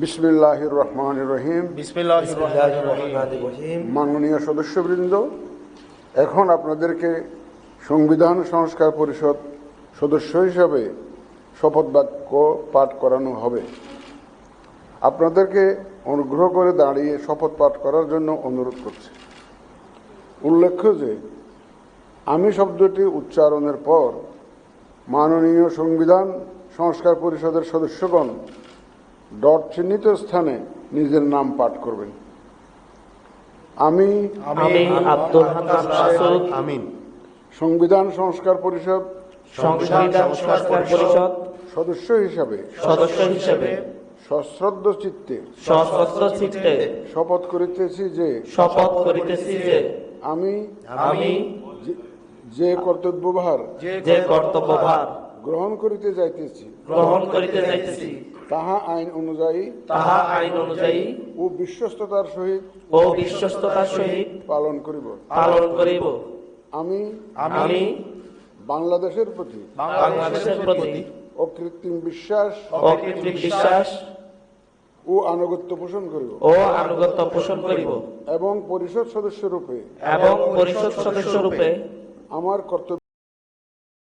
বিসমিল্লাহির রহমানির রহিম। মাননীয় সদস্যবৃন্দ, এখন আপনাদেরকে সংবিধান সংস্কার পরিষদ সদস্য হিসাবে শপথ বাক্য পাঠ করানো হবে। আপনাদেরকে অনুগ্রহ করে দাঁড়িয়ে শপথ পাঠ করার জন্য অনুরোধ করছি। উল্লেখ্য যে আমি শব্দটি উচ্চারণের পর মাননীয় সংবিধান সংস্কার পরিষদের সদস্যগণ ডট চিহ্নিত স্থানে নিজের নাম পাঠ করবেন। আমি আব্দুল হান্নান মাসুদ সংবিধান সংস্কার পরিষদ সদস্য হিসাবে সশ্রদ্ধ চিত্তে শপথ করিতেছি যে আমি যে কর্তব্যভার গ্রহণ করিতে যাইতেছি তাহা আইন অনুযায়ী ও বিশ্বস্ততার সহিত পালন করিব। আমি বাংলাদেশের প্রতি অকৃত্রিম বিশ্বাস ও আনুগত্য পোষণ করিব এবং পরিষদ সদস্য রূপে আমার কর্তব্য